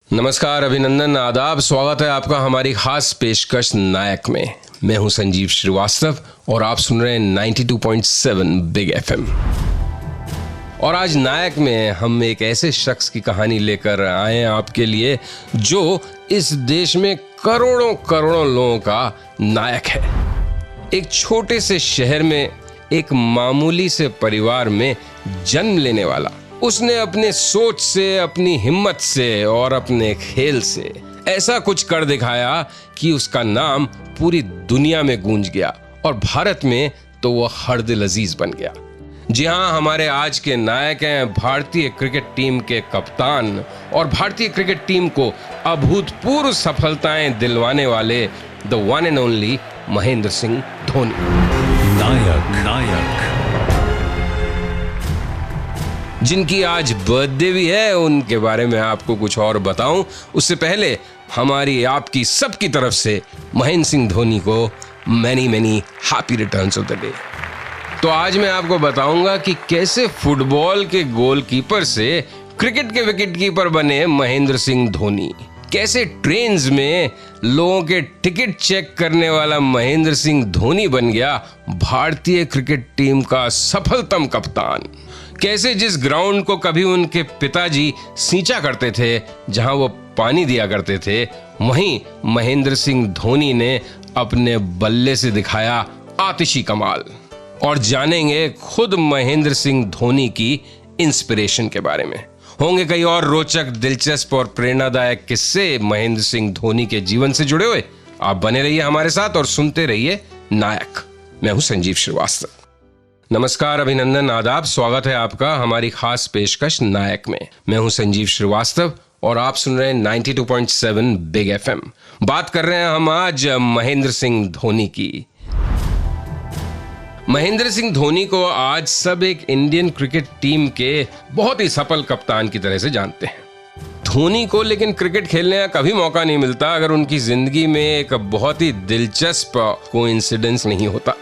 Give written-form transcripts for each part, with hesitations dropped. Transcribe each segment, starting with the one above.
नमस्कार, अभिनंदन, आदाब। स्वागत है आपका हमारी खास पेशकश नायक में। मैं हूं संजीव श्रीवास्तव और आप सुन रहे हैं 92.7 बिग एफएम। और आज नायक में हम एक ऐसे शख्स की कहानी लेकर आए हैं आपके लिए जो इस देश में करोड़ों करोड़ों लोगों का नायक है। एक छोटे से शहर में एक मामूली से परिवार में जन्म लेने वाला, उसने अपने सोच से, अपनी हिम्मत से और अपने खेल से ऐसा कुछ कर दिखाया कि उसका नाम पूरी दुनिया में गूंज गया और भारत में तो वह हर दिल अजीज बन गया। जी हाँ, हमारे आज के नायक हैं भारतीय क्रिकेट टीम के कप्तान और भारतीय क्रिकेट टीम को अभूतपूर्व सफलताएं दिलवाने वाले the one and only Mahendra Singh Dhoni. नायक जिनकी आज बर्थडे भी है, उनके बारे में आपको कुछ और बताऊं उससे पहले हमारी आपकी सबकी तरफ से महेंद्र सिंह धोनी को many happy returns of the day. तो आज मैं आपको बताऊंगा कि कैसे फुटबॉल के गोलकीपर से क्रिकेट के विकेटकीपर बने महेंद्र सिंह धोनी, कैसे ट्रेन्स में लोगों के टिकट चेक करने वाला महेंद्र सिंह धोनी बन गया भारतीय क्रिकेट टीम का सफलतम कप्तान, कैसे जिस ग्राउंड को कभी उनके पिताजी सींचा करते थे, जहां वो पानी दिया करते थे, वहीं महेंद्र सिंह धोनी ने अपने बल्ले से दिखाया आतिशी कमाल। और जानेंगे खुद महेंद्र सिंह धोनी की इंस्पिरेशन के बारे में। होंगे कई और रोचक, दिलचस्प और प्रेरणादायक किस्से महेंद्र सिंह धोनी के जीवन से जुड़े हुए। आप बने रहिए हमारे साथ और सुनते रहिए नायक। मैं हूं संजीव श्रीवास्तव। नमस्कार, अभिनंदन, आदाब। स्वागत है आपका हमारी खास पेशकश नायक में। मैं हूं संजीव श्रीवास्तव और आप सुन रहे हैं 92.7 बिग एफएम। बात कर रहे हैं हम आज महेंद्र सिंह धोनी की। महेंद्र सिंह धोनी को आज सब एक इंडियन क्रिकेट टीम के बहुत ही सफल कप्तान की तरह से जानते हैं। धोनी को लेकिन क्रिकेट खेलने का कभी मौका नहीं मिलता अगर उनकी जिंदगी में एक बहुत ही दिलचस्प कोइंसिडेंस नहीं होता।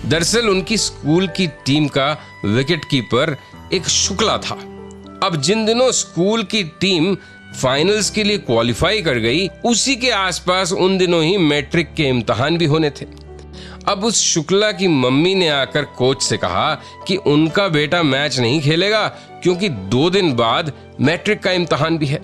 दरअसल उनकी स्कूल की टीम का विकेटकीपर एक शुक्ला था। अब जिन दिनों स्कूल की टीम फाइनल्स के लिए क्वालिफाई कर गई, उसी के आसपास उन दिनों ही मैट्रिक के इम्तिहान भी होने थे। अब उस शुक्ला की मम्मी ने आकर कोच से कहा कि उनका बेटा मैच नहीं खेलेगा क्योंकि 2 दिन बाद मैट्रिक का इम्तिहान भी है।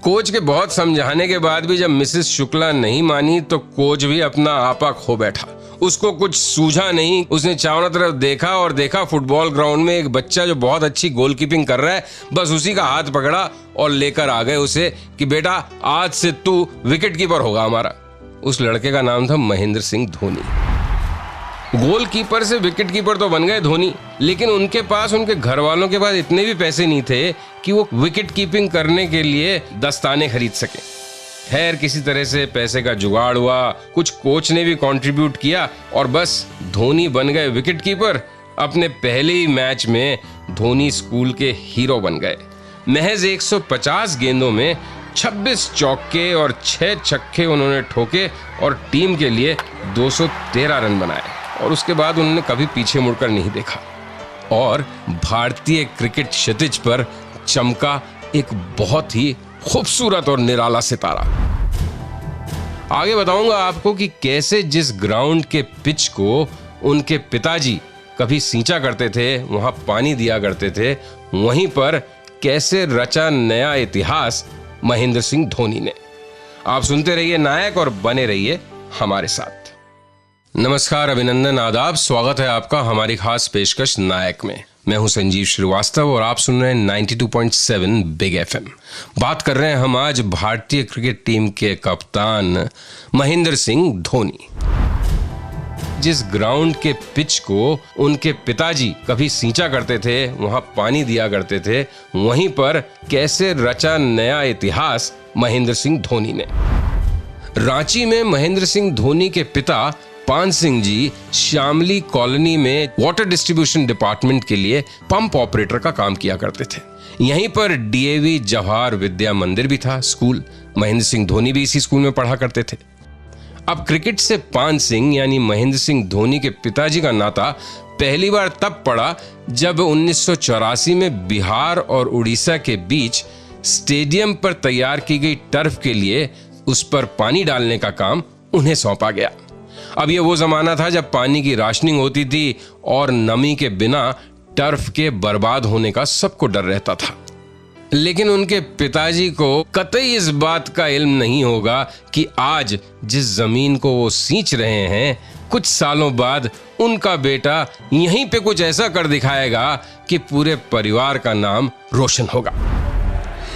कोच के बहुत समझाने के बाद भी जब मिसेस शुक्ला नहीं मानी तो कोच भी अपना आपा खो बैठा। उसको कुछ सूझा नहीं। उसने चारों तरफ देखा और देखा फुटबॉल ग्राउंड में एक बच्चा जो बहुत अच्छी गोलकीपिंग कर रहा है, बस उसी का हाथ पकड़ा और लेकर आ गए उसे कि बेटा आज से तू विकेटकीपर होगा हमारा। उस लड़के का नाम था महेंद्र सिंह धोनी। गोलकीपर से विकेटकीपर तो बन गए धोनी, लेकिन उनके पास, उनके घर वालों के पास इतने भी पैसे नहीं थे कि वो विकेट कीपिंग करने के लिए दस्ताने खरीद सके। खैर, किसी तरह से पैसे का जुगाड़ हुआ, कुछ कोच ने भी कंट्रीब्यूट किया और बस धोनी बन गए विकेटकीपर। अपने पहले ही मैच में धोनी स्कूल के हीरो बन गए। महज 150 गेंदों में 26 चौके और 6 छक्के उन्होंने ठोके और टीम के लिए 213 रन बनाए। और उसके बाद उन्होंने कभी पीछे मुड़कर नहीं देखा और भारतीय क्रिकेट क्षितिज पर चमका एक बहुत ही खूबसूरत और निराला सितारा। आगे बताऊंगा आपको कि कैसे जिस ग्राउंड के पिच को उनके पिताजी कभी सींचा करते थे, वहां पानी दिया करते थे, वहीं पर कैसे रचा नया इतिहास महेंद्र सिंह धोनी ने। आप सुनते रहिए नायक और बने रहिए हमारे साथ। नमस्कार, अभिनंदन, आदाब। स्वागत है आपका हमारी खास पेशकश नायक में। मैं हूं संजीव श्रीवास्तव और आप सुन रहे हैं 92.7 बिग एफएम। बात कर रहे हैं हम आज भारतीय क्रिकेट टीम के कप्तान महेंद्र सिंह धोनी। जिस ग्राउंड के पिच को उनके पिताजी कभी सींचा करते थे, वहां पानी दिया करते थे, वहीं पर कैसे रचा नया इतिहास महेंद्र सिंह धोनी ने। रांची में महेंद्र सिंह धोनी के पिता पान सिंह जी श्यामली कॉलोनी में वाटर डिस्ट्रीब्यूशन डिपार्टमेंट के लिए पंप ऑपरेटर का काम किया करते थे। यहीं पर डीएवी जवाहर विद्या मंदिर भी था स्कूल। महेंद्र सिंह धोनी भी इसी स्कूल में पढ़ा करते थे। अब क्रिकेट से पान सिंह यानी महेंद्र सिंह धोनी के पिताजी का नाता पहली बार तब पड़ा जब 1984 में बिहार और उड़ीसा के बीच स्टेडियम पर तैयार की गई टर्फ के लिए उस पर पानी डालने का काम उन्हें सौंपा गया। अब ये वो जमाना था जब पानी की राशनिंग होती थी और नमी के बिना टर्फ के बर्बाद होने का सबको डर रहता था। लेकिन उनके पिताजी को कतई इस बात का इल्म नहीं होगा कि आज जिस जमीन को वो सींच रहे हैं, कुछ सालों बाद उनका बेटा यहीं पे कुछ ऐसा कर दिखाएगा कि पूरे परिवार का नाम रोशन होगा।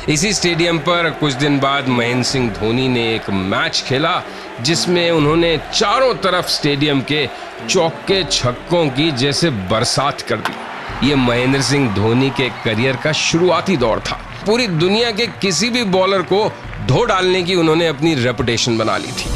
इसी स्टेडियम पर कुछ दिन बाद महेंद्र सिंह धोनी ने एक मैच खेला जिसमें उन्होंने चारों तरफ स्टेडियम के चौके छक्कों की जैसे बरसात कर दी। ये महेंद्र सिंह धोनी के करियर का शुरुआती दौर था। पूरी दुनिया के किसी भी बॉलर को धो डालने की उन्होंने अपनी रेपुटेशन बना ली थी।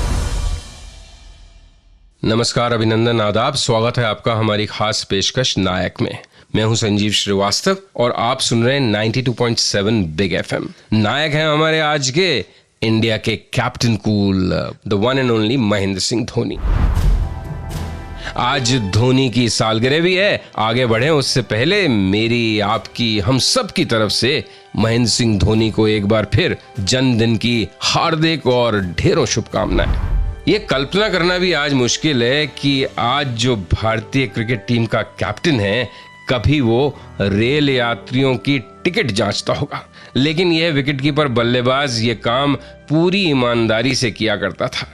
नमस्कार, अभिनंदन, आदाब, स्वागत है आपका हमारी खास पेशकश नायक में। मैं हूं संजीव श्रीवास्तव और आप सुन रहे हैं 92.7 बिग एफएम। नायक हैं हमारे आज के इंडिया के captain cool, the one and only Mahendra Singh Dhoni. आज धोनी की सालगिरह भी है। आगे बढ़े उससे पहले मेरी, आपकी, हम सब की तरफ से महेंद्र सिंह धोनी को एक बार फिर जन्मदिन की हार्दिक और ढेरों शुभकामनाएं। ये कल्पना करना भी आज मुश्किल है कि आज जो भारतीय क्रिकेट टीम का कैप्टन है, कभी वो रेल यात्रियों की टिकट जांचता होगा। लेकिन यह विकेटकीपर बल्लेबाज ये काम पूरी ईमानदारी से किया करता था।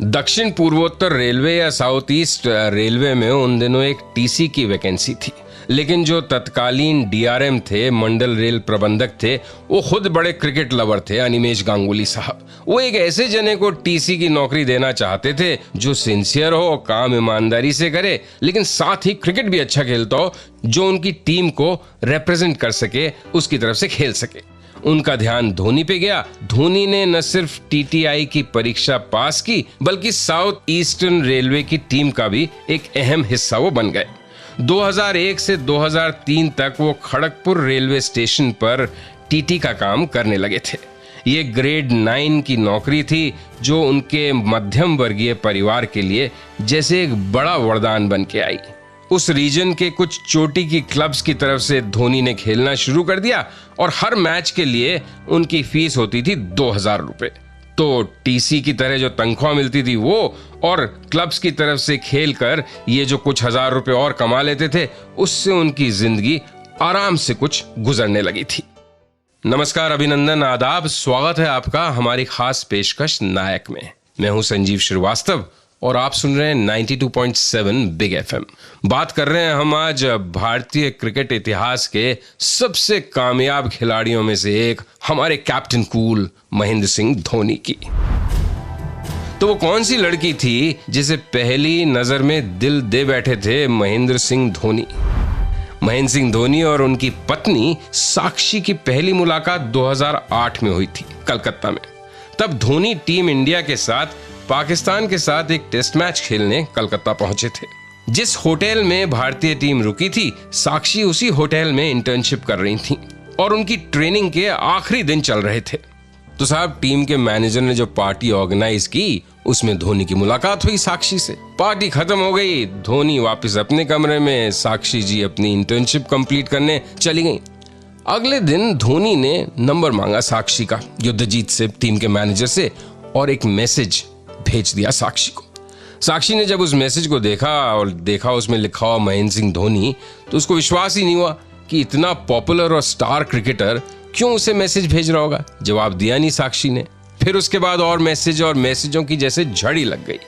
दक्षिण पूर्वोत्तर रेलवे या साउथ ईस्ट रेलवे में उन दिनों एक टीसी की वैकेंसी थी, लेकिन जो तत्कालीन डीआरएम थे, मंडल रेल प्रबंधक थे, वो खुद बड़े क्रिकेट लवर थे, अनिमेश गांगुली साहब। वो एक ऐसे जने को टीसी की नौकरी देना चाहते थे जो सिंसियर हो, काम ईमानदारी से करे, लेकिन साथ ही क्रिकेट भी अच्छा खेलता हो, जो उनकी टीम को रिप्रेजेंट कर सके, उसकी तरफ से खेल सके। उनका ध्यान धोनी पे गया। धोनी ने न सिर्फ टीटीआई की परीक्षा पास की, बल्कि साउथ ईस्टर्न रेलवे की टीम का भी एक अहम हिस्सा वो बन गए। 2001 से 2003 तक वो खड़गपुर रेलवे स्टेशन पर टीटी का काम करने लगे थे। ये ग्रेड 9 की नौकरी थी जो उनके मध्यम वर्गीय परिवार के लिए जैसे एक बड़ा वरदान बन के आई। उस रीजन के कुछ चोटी की क्लब्स की तरफ से धोनी ने खेलना शुरू कर दिया और हर मैच के लिए उनकी फीस होती थी 2000 रुपए। तो टीसी की तरह जो तनख्वाह मिलती थी वो, और क्लब्स की तरफ से खेलकर ये जो कुछ हजार रुपए और कमा लेते थे, उससे उनकी जिंदगी आराम से कुछ गुजरने लगी थी। नमस्कार, अभिनंदन, आदाब, स्वागत है आपका हमारी खास पेशकश नायक में। मैं हूं संजीव श्रीवास्तव और आप सुन रहे हैं 92.7 बिग एफएम। बात कर रहे हैं हम आज भारतीय क्रिकेट इतिहास के सबसे कामयाब खिलाड़ियों में से एक, हमारे कैप्टन कूल महेंद्र सिंह धोनी की। तो वो कौन सी लड़की थी जिसे पहली नजर में दिल दे बैठे थे महेंद्र सिंह धोनी? महेंद्र सिंह धोनी और उनकी पत्नी साक्षी की पहली मुलाकात 2008 में हुई थी कलकत्ता में। तब धोनी टीम इंडिया के साथ पाकिस्तान के साथ एक टेस्ट मैच खेलने कलकत्ता पहुंचे थे। जिस होटल में भारतीय टीम रुकी थी, साक्षी उसी होटल में इंटर्नशिप कर रही थी और उनकी ट्रेनिंग के आखिरी दिन चल रहे थे। तो साहब, टीम के मैनेजर ने जो पार्टी ऑर्गेनाइज की, उसमें धोनी की मुलाकात हुई साक्षी से। पार्टी खत्म हो गई, धोनी वापस अपने कमरे में, साक्षी जी अपनी इंटर्नशिप कंप्लीट करने चली गई। अगले दिन धोनी ने नंबर मांगा साक्षी का युद्धजीत से, टीम के मैनेजर से, और एक मैसेज भेज दिया साक्षी को। साक्षी ने जब उस मैसेज को देखा उसमें लिखा हुआ महेंद्र सिंह धोनी, तो उसको विश्वास ही नहीं हुआ कि इतना पॉपुलर और स्टार क्रिकेटर क्यों उसे मैसेज भेज रहा होगा। जवाब दिया नहीं साक्षी ने। फिर उसके बाद और मैसेजों की जैसे झड़ी लग गई।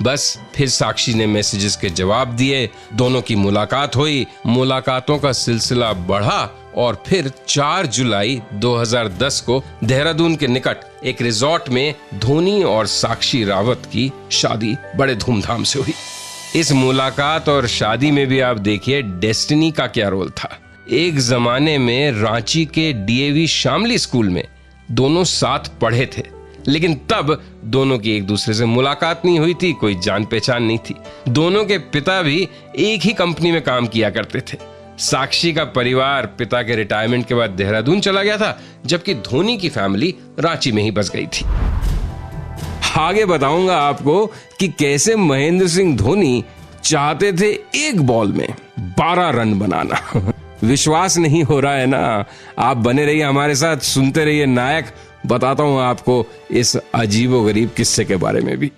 बस फिर साक्षी ने मैसेजेस के जवाब दिए, दोनों की मुलाकात हुई, मुलाकातों का सिलसिला बढ़ा और फिर 4 जुलाई 2010 को देहरादून के निकट एक रिजॉर्ट में धोनी और साक्षी रावत की शादी बड़े धूमधाम से हुई। इस मुलाकात और शादी में भी आप देखिए डेस्टिनी का क्या रोल था। एक जमाने में रांची के डीएवी शामली स्कूल में दोनों साथ पढ़े थे, लेकिन तब दोनों की एक दूसरे से मुलाकात नहीं हुई थी, कोई जान पहचान नहीं थी। दोनों के पिता भी एक ही कंपनी में काम किया करते थे। साक्षी का परिवार पिता के रिटायरमेंट के बाद देहरादून चला गया था, जबकि धोनी की फैमिली रांची में ही बस गई थी। आगे बताऊंगा आपको कि कैसे महेंद्र सिंह धोनी चाहते थे एक बॉल में 12 रन बनाना। विश्वास नहीं हो रहा है ना? आप बने रहिए हमारे साथ, सुनते रहिए नायक। बताता हूं आपको इस अजीबोगरीब किस्से के बारे में भी।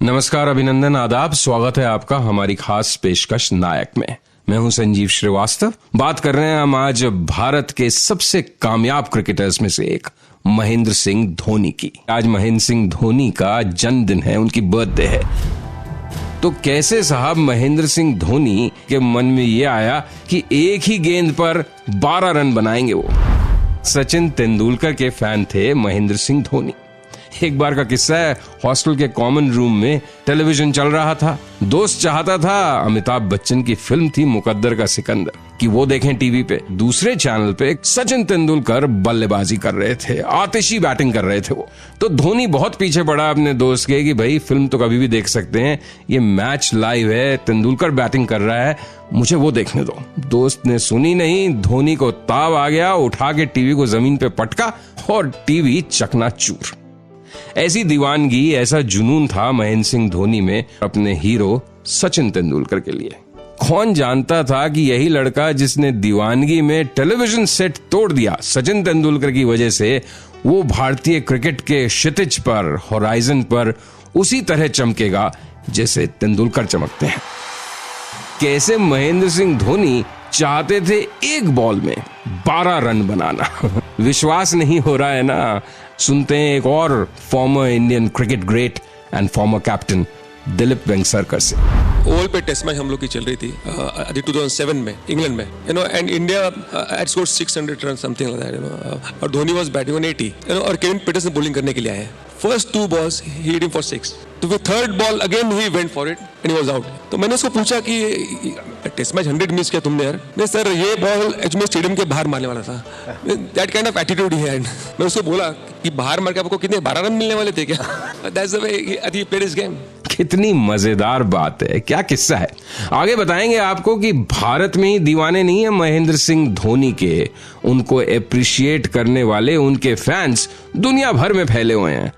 नमस्कार, अभिनंदन, आदाब, स्वागत है आपका हमारी खास पेशकश नायक में। मैं हूं संजीव श्रीवास्तव। बात कर रहे हैं हम आज भारत के सबसे कामयाब क्रिकेटर्स में से एक महेंद्र सिंह धोनी की। आज महेंद्र सिंह धोनी का जन्मदिन है, उनकी बर्थडे है। तो कैसे साहब महेंद्र सिंह धोनी के मन में यह आया कि एक ही गेंद पर 12 रन बनाएंगे वो? सचिन तेंदुलकर के फैन थे महेंद्र सिंह धोनी। एक बार का किस्सा है, हॉस्टल के कॉमन रूम में टेलीविजन चल रहा था। दोस्त चाहता था, अमिताभ बच्चन की फिल्म थी मुकद्दर का सिकंदर, कि वो देखें टीवी पे। दूसरे चैनल पे सचिन तेंदुलकर बल्लेबाजी कर रहे थे, आतिशी बैटिंग कर रहे थे वो। तो धोनी बहुत पीछे पड़ा अपने दोस्त के कि भाई फिल्म तो कभी भी देख सकते हैं, ये मैच लाइव है, तेंदुलकर बैटिंग कर रहा है, मुझे वो देखने दो। दोस्त ने सुनी नहीं, धोनी को ताव आ गया, उठा के टीवी को जमीन पे पटका और टीवी चकनाचूर। ऐसी दीवानगी, ऐसा जुनून था महेंद्र सिंह धोनी में अपने हीरो सचिन तेंदुलकर के लिए। कौन जानता था कि यही लड़का जिसने दीवानगी में टेलीविजन सेट तोड़ दिया, सचिन तेंदुलकर की वजह से वो भारतीय क्रिकेट के क्षितिज पर, होराइजन पर उसी तरह चमकेगा जैसे तेंदुलकर चमकते हैं। कैसे महेंद्र सिंह धोनी चाहते थे एक बॉल में 12 रन बनाना। विश्वास नहीं हो रहा है ना? सुनते हैं एक और former Indian cricket great and former captain Dilip Vengsarkar से। ओवल पे टेस्ट मैच हम लोग की चल रही थी 2007 में इंग्लैंड में, and India had scored 600 run something like that, और धोनी वाज बैटिंग ऑन 80, और केविन पीटरसन बॉलिंग करने के लिए आए। First 2 balls he hit him for 6, तो फिर third ball again he went for it and he was out. तो मैंने उसको पूछा कि टेस्ट मैच 100 मिस किया तुमने यार? नहीं सर, ये बॉल एक्चुअली स्टेडियम के बाहर मारने वाला था। That kind of attitude he had. मैं उसको बोला कि बाहर मार के आपको कितने 12 रन मिलने वाले थे क्या? That's the way he played his game. कितनी मजेदार बात है, क्या किस्सा है। आगे बताएंगे आपको कि भारत में ही दीवाने नहीं है महेंद्र सिंह धोनी के, उनको अप्रिशिएट करने वाले उनके फैंस दुनिया भर में फैले हुए हैं।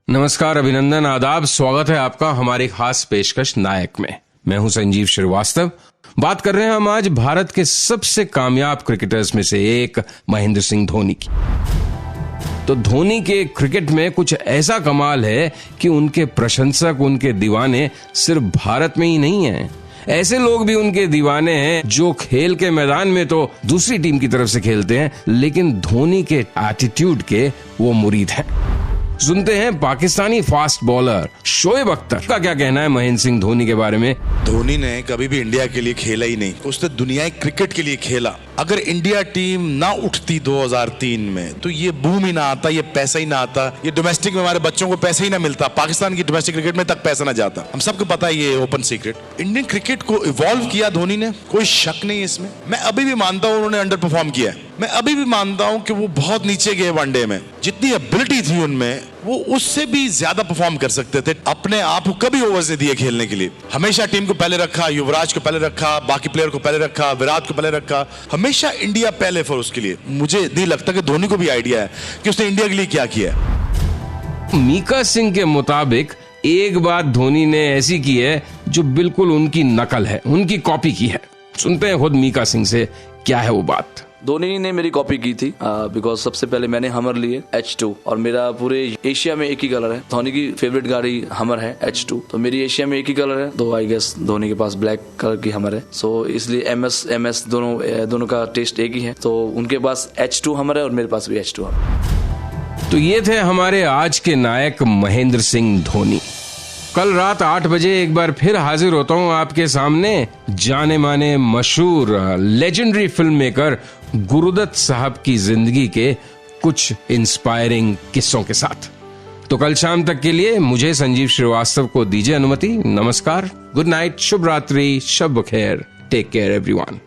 नमस्कार, अभिनंदन, आदाब, स्वागत है आपका हमारी खास पेशकश नायक में। मैं हूं संजीव श्रीवास्तव। बात कर रहे हैं हम आज भारत के सबसे कामयाब क्रिकेटर्स में से एक महेंद्र सिंह धोनी की। तो धोनी के क्रिकेट में कुछ ऐसा कमाल है कि उनके प्रशंसक, उनके दीवाने सिर्फ भारत में ही नहीं हैं। ऐसे लोग भी उनके दीवाने हैं जो खेल के मैदान में तो दूसरी टीम की तरफ से खेलते हैं, लेकिन धोनी के एटीट्यूड के वो मुरीद हैं। सुनते हैं पाकिस्तानी फास्ट बॉलर शोएब अख्तर का क्या कहना है महेंद्र सिंह धोनी के बारे में। धोनी ने कभी भी इंडिया के लिए खेला ही नहीं, उसने दुनियाई क्रिकेट के लिए खेला। अगर इंडिया टीम ना उठती 2003 में तो ये बूम ही ना आता, ये पैसा ही ना आता, ये डोमेस्टिक में हमारे बच्चों को पैसा ही ना मिलता, पाकिस्तान की डोमेस्टिक क्रिकेट में तक पैसा ना जाता। हम सबको पता है ये ओपन सीक्रेट। इंडियन क्रिकेट को इवॉल्व किया धोनी ने, कोई शक नहीं है इसमें। मैं अभी भी मानता हूं उन्होंने अंडर परफॉर्म किया है। मैं अभी भी मानता हूं कि वो बहुत नीचे गए वनडे में। जितनी एबिलिटी थी उनमें, वो उससे भी ज्यादा परफॉर्म कर सकते थे। अपने आप को कभी ओवर्स नहीं दिए खेलने के लिए, हमेशा टीम को पहले रखा, युवराज को पहले रखा, बाकी प्लेयर को पहले रखा, विराट को पहले रखा, हमेशा इंडिया पहले फॉर उसके लिए। मुझे नहीं लगता कि धोनी को भी आइडिया है कि उसने इंडिया के लिए क्या किया है। मीका सिंह के मुताबिक एक बात धोनी ने ऐसी की है जो बिल्कुल उनकी नकल है, उनकी कॉपी की है। सुनते हैं खुद मीका सिंह से, क्या है वो बात। धोनी ने मेरी कॉपी की थी बिकॉज सबसे पहले मैंने हमर लिए H2, और मेरा पूरे एशिया में एक ही कलर है। धोनी की फेवरेट गाड़ी हमर है H2, तो मेरी एशिया में एक ही कलर है, तो आई गेस धोनी के पास ब्लैक कलर की हमर है। सो इसलिए MS दोनों का टेस्ट एक ही है। तो उनके पास H2 हमर है और मेरे पास भी H2 हमर है। तो ये थे हमारे आज के नायक महेंद्र सिंह धोनी। कल रात 8 बजे एक बार फिर हाजिर होता हूं आपके सामने जाने माने मशहूर लेजेंडरी फिल्म मेकर गुरुदत्त साहब की जिंदगी के कुछ इंस्पायरिंग किस्सों के साथ। तो कल शाम तक के लिए मुझे संजीव श्रीवास्तव को दीजिए अनुमति। नमस्कार, गुड नाइट, शुभ रात्रि, शब बखैर, टेक केयर एवरीवन।